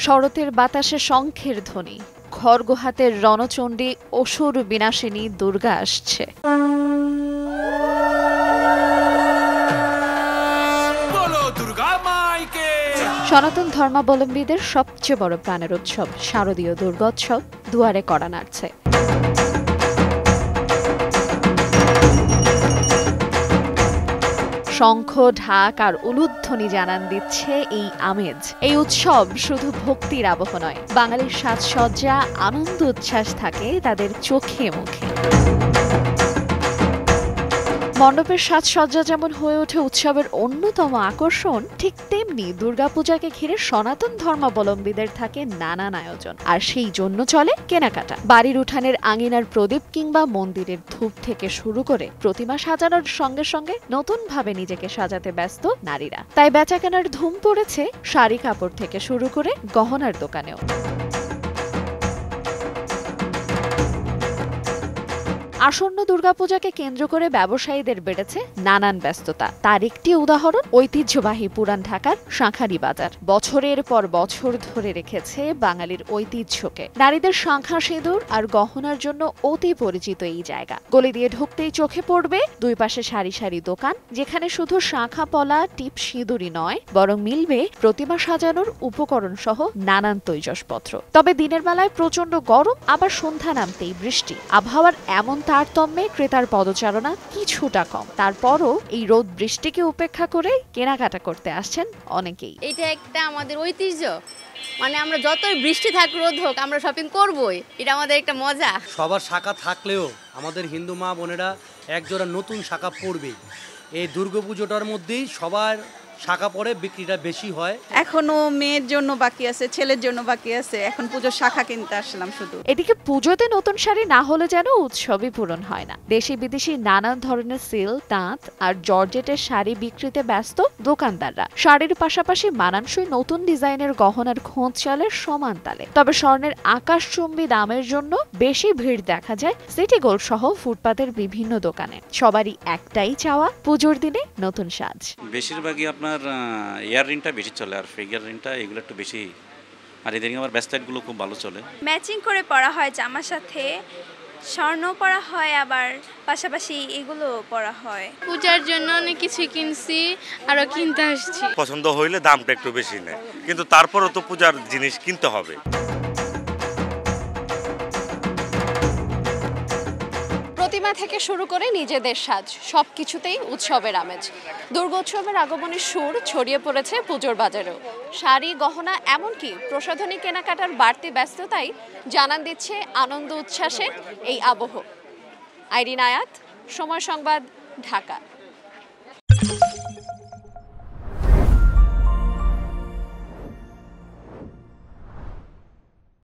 শরতের বাতাসে শঙ্খের ধ্বনি, খড়গোহাতের রণচণ্ডী অসুর বিনাশিনী দুর্গা আসছে। সনাতন ধর্মাবলম্বীদের সবচেয়ে বড় প্রাণের উৎসব শারদীয় দুর্গোৎসব দুয়ারে কড়া নাড়ছে। শঙ্খ, ঢাক আর উলুধ্বনি জানান দিচ্ছে এই আমেজ। এই উৎসব শুধু ভক্তির আবহ নয়, বাঙালির সাজসজ্জা, আনন্দ উচ্ছ্বাস থাকে তাদের চোখে মুখে। মণ্ডপের সাজসজ্জা যেমন হয়ে ওঠে উৎসবের অন্যতম আকর্ষণ, ঠিক তেমনি দুর্গাপূজাকে ঘিরে সনাতন ধর্মাবলম্বীদের থাকে নানান আয়োজন। আর সেই জন্য চলে কেনাকাটা। বাড়ির উঠানের আঙিনার প্রদীপ কিংবা মন্দিরের ধূপ থেকে শুরু করে প্রতিমা সাজানোর সঙ্গে সঙ্গে নতুন ভাবে নিজেকে সাজাতে ব্যস্ত নারীরা। তাই বেচাকেনার ধুম পড়েছে শাড়ি কাপড় থেকে শুরু করে গহনার দোকানেও। আসন্ন দুর্গাপূজাকে কেন্দ্র করে ব্যবসায়ীদের বেড়েছে নানান ব্যস্ততা। তার একটি উদাহরণ ঐতিহ্যবাহী পুরান ঢাকার শাঁখারি বাজার। বছরের পর বছর ধরে রেখেছে বাঙালির ঐতিহ্যকে। নারীদের শাঁখা সিঁদুর আর গহনার জন্য অতি পরিচিত এই জায়গা। গলি দিয়ে ঢুকতেই চোখে পড়বে দুই পাশে সারি সারি দোকান, যেখানে শুধু শাঁখা পলা টিপ সিঁদুরই নয়, বরং মিলবে প্রতিমা সাজানোর উপকরণ সহ নানান তৈজসপত্র। তবে দিনের বেলায় প্রচন্ড গরম, আবার সন্ধ্যা নামতেই বৃষ্টি। আবহাওয়ার এমন তারতম্যে ক্রেতার পদচারণা কিছুটা কম। তারপরও এই রোদ বৃষ্টিকে উপেক্ষা করে কেনাকাটা করতে আসছেন অনেকেই। এটা একটা আমাদের ঐতিহ্য, মানে আমরা যতই বৃষ্টি থাক রোদ হোক আমরা শপিং করবই, এটা আমাদের একটা মজা। সবার শাখা থাকলেও আমাদের হিন্দু মা বোনেরা একজোড়া নতুন শাখা পরবেই। এই দুর্গাপুজোটার মধ্যেই সবার শাখা পরে বিক্রিটা বেশি হয়। এখনো মেয়ের জন্য বাকি আছে, ছেলের জন্য বাকি আছে, এখন পুজোর শাখা কিনতে আসলাম শুধু। এদিকে পুজোতে নতুন শাড়ি না হলে যেন উৎসবই পূরণ হয় না। দেশি বিদেশি নানান ধরনের সিল্ক, তাঁত আর জর্জেটের শাড়ি বিক্রিতে ব্যস্ত দোকানদাররা। শাড়ির পাশাপাশি মানানসই নতুন ডিজাইনের গহনার খোঁজ চলে সমান তালে। তবে স্বর্ণের আকাশচুম্বী দামের জন্য বেশি ভিড় দেখা যায় সিটি গোল্ড সহ ফুটপাতের বিভিন্ন দোকানে। সবারই একটাই চাওয়া, পুজোর দিনে নতুন সাজ। বেশিরভাগই আপনার ইয়াররিংটা বেশি চলে, আর ফিঙ্গার রিংটা এগুলো একটু বেশি। আর এদিকে আমার ব্রেসলেটগুলো খুব ভালো চলে। ম্যাচিং করে পরা হয় জামার সাথে, স্বর্ণ পরা হয়, আবার পাশাপাশি এগুলো পরা হয়। পূজার জন্য অনেক কিছু কিনছি, আরো কিনতে আসছি। পছন্দ হইলে দামটা একটু বেশি নেয়, কিন্তু তারপরও তো পূজার জিনিস কিনতে হবে। প্রতিমা থেকে শুরু করে নিজেদের সাজ, সবকিছুতেই উৎসবের আমেজ। দুর্গোৎসবের আগমনের সুর ছড়িয়ে পড়েছে পুজোর বাজারেও। শাড়ি, গহনা, এমনকি প্রসাধনী কেনাকাটার বাড়তি ব্যস্ততাই জানান দিচ্ছে আনন্দ উচ্ছ্বাসের এই আবহ। আইরিন আয়াত, সময় সংবাদ, ঢাকা।